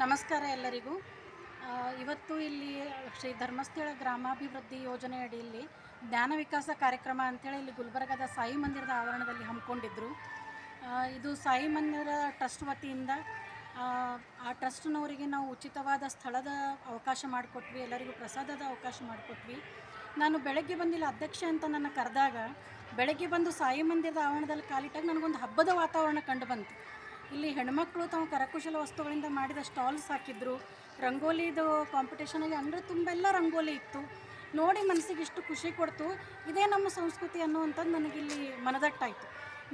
ನಮಸ್ಕಾರ ಎಲ್ಲರಿಗೂ. ಇವತ್ತು ಇಲ್ಲಿ ಶ್ರೀ ಧರ್ಮಸ್ಥಳ ಗ್ರಾಮಾಭಿವೃದ್ಧಿ ಯೋಜನೆ ಅಡಿಯಲ್ಲಿ ಜ್ಞಾನ ವಿಕಾಸ ಕಾರ್ಯಕ್ರಮ ಅಂಥೇಳಿ ಇಲ್ಲಿ ಗುಲ್ಬರ್ಗದ ಸಾಯಿ ಮಂದಿರದ ಆವರಣದಲ್ಲಿ ಹಮ್ಮಿಕೊಂಡಿದ್ದರು. ಇದು ಸಾಯಿ ಮಂದಿರ ಟ್ರಸ್ಟ್ ವತಿಯಿಂದ ಆ ಟ್ರಸ್ಟ್ನವರಿಗೆ ನಾವು ಉಚಿತವಾದ ಸ್ಥಳದ ಅವಕಾಶ ಮಾಡಿಕೊಟ್ವಿ, ಎಲ್ಲರಿಗೂ ಪ್ರಸಾದದ ಅವಕಾಶ ಮಾಡಿಕೊಟ್ವಿ. ನಾನು ಬೆಳಗ್ಗೆ ಬಂದಿಲ್ಲ, ಅಧ್ಯಕ್ಷೆ ಅಂತ ನನ್ನ ಕರೆದಾಗ ಬೆಳಗ್ಗೆ ಬಂದು ಸಾಯಿ ಮಂದಿರದ ಆವರಣದಲ್ಲಿ ಕಾಲಿಟ್ಟಾಗ ನನಗೊಂದು ಹಬ್ಬದ ವಾತಾವರಣ ಕಂಡು ಬಂತು. ಇಲ್ಲಿ ಹೆಣ್ಮಕ್ಳು ತಾವು ಕರಕುಶಲ ವಸ್ತುಗಳಿಂದ ಮಾಡಿದ ಸ್ಟಾಲ್ಸ್ ಹಾಕಿದ್ರು. ರಂಗೋಲಿದು ಕಾಂಪಿಟೇಷನಾಗಿ ಅಂದರೆ ತುಂಬೆಲ್ಲ ರಂಗೋಲಿ ಇತ್ತು. ನೋಡಿ ಮನಸ್ಸಿಗೆ ಇಷ್ಟು ಖುಷಿ ಕೊಡ್ತು. ಇದೇ ನಮ್ಮ ಸಂಸ್ಕೃತಿ ಅನ್ನುವಂಥದ್ದು ನನಗಿಲ್ಲಿ ಮನದಟ್ಟಾಯಿತು.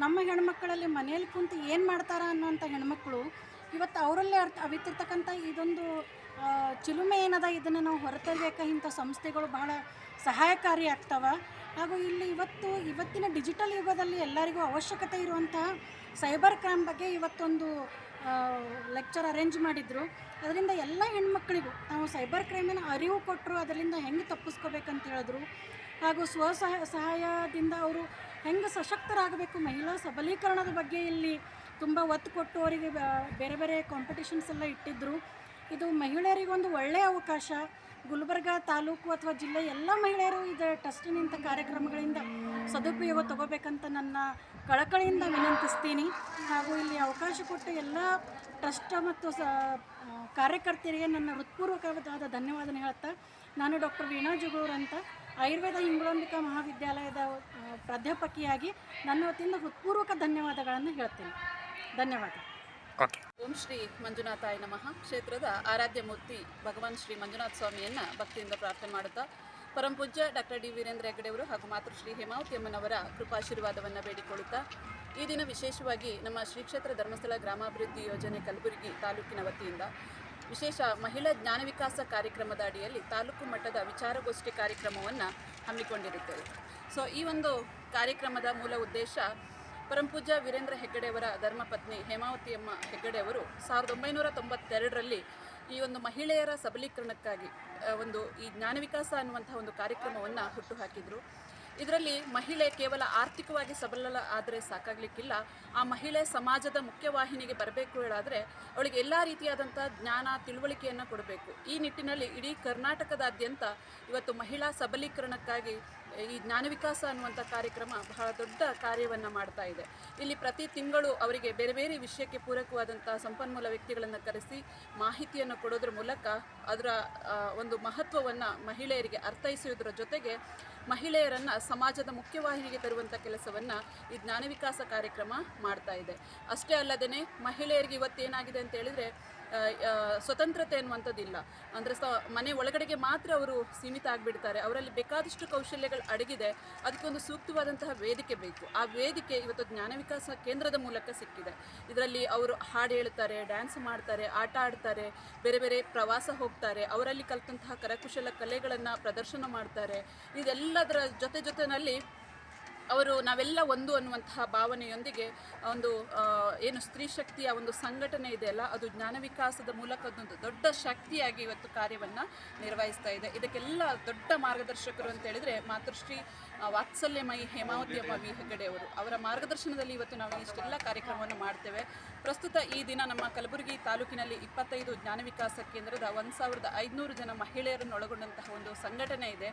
ನಮ್ಮ ಹೆಣ್ಮಕ್ಕಳಲ್ಲಿ ಮನೆಯಲ್ಲಿ ಕುಂತು ಏನು ಮಾಡ್ತಾರ ಅನ್ನೋಂಥ ಹೆಣ್ಮಕ್ಳು ಇವತ್ತು ಅವರಲ್ಲೇ ಅವಿತಿರ್ತಕ್ಕಂಥ ಇದೊಂದು ಚಿಲುಮೆ ಏನದ, ಇದನ್ನು ನಾವು ಹೊರತರಬೇಕು. ಇಂಥ ಸಂಸ್ಥೆಗಳು ಬಹಳ ಸಹಾಯಕಾರಿ ಆಗ್ತವೆ. ಹಾಗೂ ಇಲ್ಲಿ ಇವತ್ತಿನ ಡಿಜಿಟಲ್ ಯುಗದಲ್ಲಿ ಎಲ್ಲರಿಗೂ ಅವಶ್ಯಕತೆ ಇರುವಂತಹ ಸೈಬರ್ ಕ್ರೈಮ್ ಬಗ್ಗೆ ಇವತ್ತೊಂದು ಲೆಕ್ಚರ್ ಅರೇಂಜ್ ಮಾಡಿದರು. ಅದರಿಂದ ಎಲ್ಲ ಹೆಣ್ಮಕ್ಳಿಗೂ ನಾವು ಸೈಬರ್ ಕ್ರೈಮಿನ ಅರಿವು ಕೊಟ್ಟರು, ಅದರಿಂದ ಹೆಂಗೆ ತಪ್ಪಿಸ್ಕೋಬೇಕಂತ ಹೇಳಿದ್ರು. ಹಾಗೂ ಸಹಾಯದಿಂದ ಅವರು ಹೆಂಗೆ ಸಶಕ್ತರಾಗಬೇಕು, ಮಹಿಳಾ ಸಬಲೀಕರಣದ ಬಗ್ಗೆ ಇಲ್ಲಿ ತುಂಬ ಒತ್ತು ಕೊಟ್ಟು ಅವರಿಗೆ ಬೇರೆ ಬೇರೆ ಕಾಂಪಿಟೇಷನ್ಸ್ ಎಲ್ಲ ಇಟ್ಟಿದ್ದರು. ಇದು ಮಹಿಳೆಯರಿಗೊಂದು ಒಳ್ಳೆಯ ಅವಕಾಶ. ಗುಲ್ಬರ್ಗ ತಾಲೂಕು ಅಥವಾ ಜಿಲ್ಲೆ ಎಲ್ಲ ಮಹಿಳೆಯರು ಇದು ಟ್ರಸ್ಟಿನಿಂದ ಕಾರ್ಯಕ್ರಮಗಳಿಂದ ಸದುಪಯೋಗ ತಗೋಬೇಕಂತ ನನ್ನ ಕಳಕಳಿಯಿಂದ ವಿನಂತಿಸ್ತೀನಿ. ಹಾಗೂ ಇಲ್ಲಿ ಅವಕಾಶ ಕೊಟ್ಟು ಎಲ್ಲ ಟ್ರಸ್ಟ್ ಮತ್ತು ಕಾರ್ಯಕರ್ತರಿಗೆ ನನ್ನ ಹೃತ್ಪೂರ್ವಕವಾದ ಧನ್ಯವಾದ ಹೇಳ್ತಾ, ನಾನು ಡಾಕ್ಟರ್ ವೀಣಾ ಜುಗೂರ್ ಅಂತ ಆಯುರ್ವೇದ ಇಂಗ್ಳಂಬಿಕಾ ಮಹಾವಿದ್ಯಾಲಯದ ಪ್ರಾಧ್ಯಾಪಕಿಯಾಗಿ ನನ್ನ ವತಿಯಿಂದ ಹೃತ್ಪೂರ್ವಕ ಧನ್ಯವಾದಗಳನ್ನು ಹೇಳ್ತೀನಿ. ಧನ್ಯವಾದ. ಓಂ ಶ್ರೀ ಮಂಜುನಾಥಾಯ ನಮಃ. ಕ್ಷೇತ್ರದ ಆರಾಧ್ಯ ಮೂರ್ತಿ ಭಗವಾನ್ ಶ್ರೀ ಮಂಜುನಾಥ ಸ್ವಾಮಿಯನ್ನು ಭಕ್ತಿಯಿಂದ ಪ್ರಾರ್ಥನೆ ಮಾಡುತ್ತಾ, ಪರಮಪೂಜ್ಯ ಡಾಕ್ಟರ್ ಡಿ ವೀರೇಂದ್ರ ಹೆಗ್ಗಡೆಯವರು ಹಾಗೂ ಮಾತೃಶ್ರೀ ಹೇಮಾವತಿ ಅಮ್ಮನವರ ಕೃಪಾಶೀರ್ವಾದವನ್ನು ಬೇಡಿಕೊಳ್ಳುತ್ತಾ, ಈ ದಿನ ವಿಶೇಷವಾಗಿ ನಮ್ಮ ಶ್ರೀ ಕ್ಷೇತ್ರ ಧರ್ಮಸ್ಥಳ ಗ್ರಾಮಾಭಿವೃದ್ಧಿ ಯೋಜನೆ ಕಲಬುರಗಿ ತಾಲೂಕಿನ ವತಿಯಿಂದ ವಿಶೇಷ ಮಹಿಳಾ ಜ್ಞಾನ ವಿಕಾಸ ಕಾರ್ಯಕ್ರಮದ ಅಡಿಯಲ್ಲಿ ತಾಲೂಕು ಮಟ್ಟದ ವಿಚಾರಗೋಷ್ಠಿ ಕಾರ್ಯಕ್ರಮವನ್ನು ಹಮ್ಮಿಕೊಂಡಿರುತ್ತೇವೆ. ಸೊ ಈ ಒಂದು ಕಾರ್ಯಕ್ರಮದ ಮೂಲ ಉದ್ದೇಶ, ಪರಮಪೂಜ್ಯ ವೀರೇಂದ್ರ ಹೆಗ್ಗಡೆಯವರ ಧರ್ಮಪತ್ನಿ ಹೇಮಾವತಿಯಮ್ಮ ಹೆಗ್ಗಡೆಯವರು 1992ರಲ್ಲಿ ಈ ಒಂದು ಮಹಿಳೆಯರ ಸಬಲೀಕರಣಕ್ಕಾಗಿ ಈ ಜ್ಞಾನ ವಿಕಾಸ ಅನ್ನುವಂಥ ಒಂದು ಕಾರ್ಯಕ್ರಮವನ್ನು ಹುಟ್ಟುಹಾಕಿದರು. ಇದರಲ್ಲಿ ಮಹಿಳೆ ಕೇವಲ ಆರ್ಥಿಕವಾಗಿ ಸಬಲ ಆದರೆ ಸಾಕಾಗಲಿಕ್ಕಿಲ್ಲ, ಆ ಮಹಿಳೆ ಸಮಾಜದ ಮುಖ್ಯವಾಹಿನಿಗೆ ಬರಬೇಕು ಹೇಳಾದರೆ ಅವಳಿಗೆ ಎಲ್ಲ ರೀತಿಯಾದಂಥ ಜ್ಞಾನ ತಿಳುವಳಿಕೆಯನ್ನು ಕೊಡಬೇಕು. ಈ ನಿಟ್ಟಿನಲ್ಲಿ ಇಡೀ ಕರ್ನಾಟಕದಾದ್ಯಂತ ಇವತ್ತು ಮಹಿಳಾ ಸಬಲೀಕರಣಕ್ಕಾಗಿ ಈ ಜ್ಞಾನ ವಿಕಾಸ ಅನ್ನುವಂಥ ಕಾರ್ಯಕ್ರಮ ಬಹಳ ದೊಡ್ಡ ಕಾರ್ಯವನ್ನು ಮಾಡ್ತಾ ಇದೆ. ಇಲ್ಲಿ ಪ್ರತಿ ತಿಂಗಳು ಅವರಿಗೆ ಬೇರೆ ಬೇರೆ ವಿಷಯಕ್ಕೆ ಪೂರಕವಾದಂಥ ಸಂಪನ್ಮೂಲ ವ್ಯಕ್ತಿಗಳನ್ನು ಕರೆಸಿ ಮಾಹಿತಿಯನ್ನು ಕೊಡೋದ್ರ ಮೂಲಕ ಅದರ ಒಂದು ಮಹತ್ವವನ್ನು ಮಹಿಳೆಯರಿಗೆ ಅರ್ಥೈಸುವುದರ ಜೊತೆಗೆ ಮಹಿಳೆಯರನ್ನು ಸಮಾಜದ ಮುಖ್ಯವಾಹಿನಿಗೆ ತರುವಂಥ ಕೆಲಸವನ್ನು ಈ ಜ್ಞಾನ ವಿಕಾಸ ಕಾರ್ಯಕ್ರಮ ಮಾಡ್ತಾ ಇದೆ. ಅಷ್ಟೇ ಅಲ್ಲದೇ ಮಹಿಳೆಯರಿಗೆ ಇವತ್ತೇನಾಗಿದೆ ಅಂತ ಹೇಳಿದರೆ ಸ್ವತಂತ್ರತೆ ಅನ್ನುವಂಥದ್ದಿಲ್ಲ. ಅಂದರೆ ಮನೆ ಒಳಗಡೆಗೆ ಮಾತ್ರ ಅವರು ಸೀಮಿತ ಆಗಿಬಿಡ್ತಾರೆ. ಅವರಲ್ಲಿ ಬೇಕಾದಷ್ಟು ಕೌಶಲ್ಯಗಳು ಅಡಗಿದೆ, ಅದಕ್ಕೆ ಒಂದು ಸೂಕ್ತವಾದಂತಹ ವೇದಿಕೆ ಬೇಕು. ಆ ವೇದಿಕೆ ಇವತ್ತು ಜ್ಞಾನ ವಿಕಾಸ ಕೇಂದ್ರದ ಮೂಲಕ ಸಿಕ್ಕಿದೆ. ಇದರಲ್ಲಿ ಅವರು ಹಾಡು ಹೇಳ್ತಾರೆ, ಡ್ಯಾನ್ಸ್ ಮಾಡ್ತಾರೆ, ಆಟ ಆಡ್ತಾರೆ, ಬೇರೆ ಬೇರೆ ಪ್ರವಾಸ ಹೋಗ್ತಾರೆ, ಅವರಲ್ಲಿ ಕಲಿತಂತಹ ಕರಕುಶಲ ಕಲೆಗಳನ್ನು ಪ್ರದರ್ಶನ ಮಾಡ್ತಾರೆ. ಇದೆಲ್ಲದರ ಜೊತೆನಲ್ಲಿ ಅವರು ನಾವೆಲ್ಲ ಒಂದು ಅನ್ನುವಂತಹ ಭಾವನೆಯೊಂದಿಗೆ ಏನು ಸ್ತ್ರೀ ಶಕ್ತಿಯ ಒಂದು ಸಂಘಟನೆ ಇದೆಯಲ್ಲ, ಅದು ಜ್ಞಾನ ವಿಕಾಸದ ಮೂಲಕ ಅದೊಂದು ದೊಡ್ಡ ಶಕ್ತಿಯಾಗಿ ಇವತ್ತು ಕಾರ್ಯವನ್ನು ನಿರ್ವಹಿಸ್ತಾ ಇದೆ. ಇದಕ್ಕೆಲ್ಲ ದೊಡ್ಡ ಮಾರ್ಗದರ್ಶಕರು ಅಂತ ಹೇಳಿದರೆ ಮಾತೃಶ್ರೀ ವಾತ್ಸಲ್ಯಮಯಿ ಹೇಮಾವತಿ ಅಮ್ಮ ವಿ ಹೆಗ್ಗಡೆಯವರು. ಅವರ ಮಾರ್ಗದರ್ಶನದಲ್ಲಿ ಇವತ್ತು ನಾವು ಇಷ್ಟೆಲ್ಲ ಕಾರ್ಯಕ್ರಮವನ್ನು ಮಾಡ್ತೇವೆ. ಪ್ರಸ್ತುತ ಈ ದಿನ ನಮ್ಮ ಕಲಬುರಗಿ ತಾಲೂಕಿನಲ್ಲಿ 25 ಜ್ಞಾನ ವಿಕಾಸ ಕೇಂದ್ರದ 1500 ಜನ ಮಹಿಳೆಯರನ್ನು ಒಳಗೊಂಡಂತಹ ಒಂದು ಸಂಘಟನೆ ಇದೆ.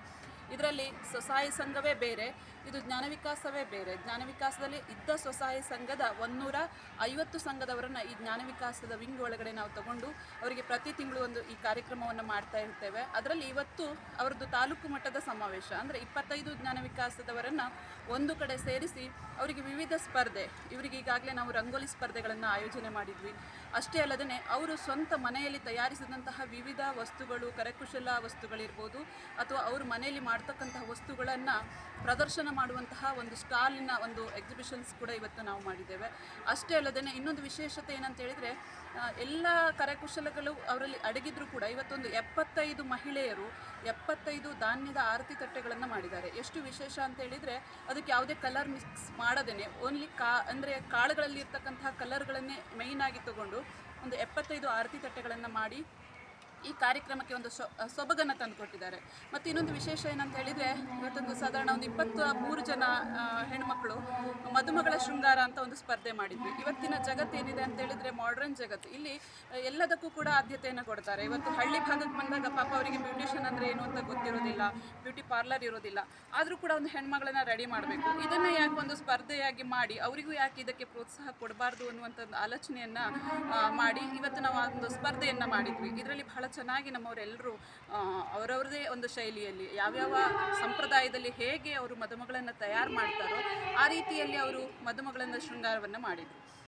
ಇದರಲ್ಲಿ ಸ್ವಸಹಾಯ ಸಂಘವೇ ಬೇರೆ, ಇದು ಜ್ಞಾನ ವಿಕಾಸವೇ ಬೇರೆ. ಜ್ಞಾನ ವಿಕಾಸದಲ್ಲಿ ಇದ್ದ ಸ್ವಸಹಾಯ ಸಂಘದ 150 ಸಂಘದವರನ್ನು ಈ ಜ್ಞಾನ ವಿಕಾಸದ ವಿಂಗ್ ಒಳಗಡೆ ನಾವು ತಗೊಂಡು ಅವರಿಗೆ ಪ್ರತಿ ತಿಂಗಳು ಈ ಕಾರ್ಯಕ್ರಮವನ್ನು ಮಾಡ್ತಾ ಇರ್ತೇವೆ. ಅದರಲ್ಲಿ ಇವತ್ತು ಅವರದ್ದು ತಾಲೂಕು ಮಟ್ಟದ ಸಮಾವೇಶ, ಅಂದರೆ 25 ಜ್ಞಾನ ವಿಕಾಸದವರನ್ನು ಒಂದು ಕಡೆ ಸೇರಿಸಿ ಅವರಿಗೆ ವಿವಿಧ ಸ್ಪರ್ಧೆ, ಇವರಿಗೆ ಈಗಾಗಲೇ ನಾವು ರಂಗೋಲಿ ಸ್ಪರ್ಧೆಗಳನ್ನು ಆಯೋಜನೆ ಮಾಡಿದ್ವಿ. ಅಷ್ಟೇ ಅಲ್ಲದೇ ಅವರು ಸ್ವಂತ ಮನೆಯಲ್ಲಿ ತಯಾರಿಸಿದಂತಹ ವಿವಿಧ ವಸ್ತುಗಳು, ಕರಕುಶಲ ವಸ್ತುಗಳಿರ್ಬೋದು, ಅಥವಾ ಅವರು ಮನೆಯಲ್ಲಿ ಮಾಡ್ತಕ್ಕಂತಹ ವಸ್ತುಗಳನ್ನು ಪ್ರದರ್ಶನ ಮಾಡುವಂತಹ ಒಂದು ಸ್ಟಾಲಿನ ಒಂದು ಎಕ್ಸಿಬಿಷನ್ಸ್ ಕೂಡ ಇವತ್ತು ನಾವು ಮಾಡಿದ್ದೇವೆ. ಅಷ್ಟೇ ಅಲ್ಲದೇ ಇನ್ನೊಂದು ವಿಶೇಷತೆ ಏನಂತ ಹೇಳಿದರೆ, ಎಲ್ಲ ಕರಕುಶಲಗಳು ಅವರಲ್ಲಿ ಅಡಗಿದ್ರೂ ಕೂಡ ಇವತ್ತೊಂದು 75 ಮಹಿಳೆಯರು 75 ಧಾನ್ಯದ ಆರತಿ ತಟ್ಟೆಗಳನ್ನು ಮಾಡಿದ್ದಾರೆ. ಎಷ್ಟು ವಿಶೇಷ ಅಂತ ಹೇಳಿದರೆ, ಅದಕ್ಕೆ ಯಾವುದೇ ಕಲರ್ ಮಿಕ್ಸ್ ಮಾಡದೇನೆ ಓನ್ಲಿ ಅಂದರೆ ಕಾಳುಗಳಲ್ಲಿ ಇರ್ತಕ್ಕಂತಹ ಕಲರ್ಗಳನ್ನೇ ಮೇಯ್ನಾಗಿ ತಗೊಂಡು ಒಂದು 75 ಆರತಿ ತಟ್ಟೆಗಳನ್ನು ಮಾಡಿ ಈ ಕಾರ್ಯಕ್ರಮಕ್ಕೆ ಒಂದು ಸೊಬಗನ್ನು ತಂದುಕೊಟ್ಟಿದ್ದಾರೆ. ಮತ್ತು ಇನ್ನೊಂದು ವಿಶೇಷ ಏನಂತ ಹೇಳಿದರೆ, ಇವತ್ತೊಂದು ಸಾಧಾರಣ ಒಂದು 23 ಜನ ಹೆಣ್ಮಕ್ಳು ಮದುಮಗಳ ಶೃಂಗಾರ ಅಂತ ಒಂದು ಸ್ಪರ್ಧೆ ಮಾಡಿದ್ವಿ. ಇವತ್ತಿನ ಜಗತ್ತು ಏನಿದೆ ಅಂತ ಹೇಳಿದರೆ ಮಾಡರ್ನ್ ಜಗತ್ತು, ಇಲ್ಲಿ ಎಲ್ಲದಕ್ಕೂ ಕೂಡ ಆದ್ಯತೆಯನ್ನು ಕೊಡ್ತಾರೆ. ಇವತ್ತು ಹಳ್ಳಿ ಭಾಗಕ್ಕೆ ಬಂದಾಗ ಪಾಪ ಅವರಿಗೆ ಬ್ಯೂಟಿಷಿಯನ್ ಅಂದರೆ ಏನು ಅಂತ ಗೊತ್ತಿರೋದಿಲ್ಲ, ಬ್ಯೂಟಿ ಪಾರ್ಲರ್ ಇರೋದಿಲ್ಲ. ಆದರೂ ಕೂಡ ಒಂದು ಹೆಣ್ಮಗಳನ್ನ ರೆಡಿ ಮಾಡಬೇಕು, ಇದನ್ನು ಯಾಕೆ ಒಂದು ಸ್ಪರ್ಧೆಯಾಗಿ ಮಾಡಿ ಅವರಿಗೂ ಯಾಕೆ ಇದಕ್ಕೆ ಪ್ರೋತ್ಸಾಹ ಕೊಡಬಾರ್ದು ಅನ್ನುವಂಥ ಒಂದು ಆಲೋಚನೆಯನ್ನು ಮಾಡಿ ಇವತ್ತು ನಾವು ಒಂದು ಸ್ಪರ್ಧೆಯನ್ನು ಮಾಡಿದ್ವಿ. ಇದರಲ್ಲಿ ಬಹಳ ಚೆನ್ನಾಗಿ ನಮ್ಮವರೆಲ್ಲರೂ ಅವರವ್ರದೇ ಒಂದು ಶೈಲಿಯಲ್ಲಿ ಯಾವ್ಯಾವ ಸಂಪ್ರದಾಯದಲ್ಲಿ ಹೇಗೆ ಅವರು ಮದುಮಗಳನ್ನು ತಯಾರು ಮಾಡ್ತಾರೋ ಆ ರೀತಿಯಲ್ಲಿ ಅವರು ಮದುಮಗಳನ್ನು ಶೃಂಗಾರವನ್ನು ಮಾಡಿದರು.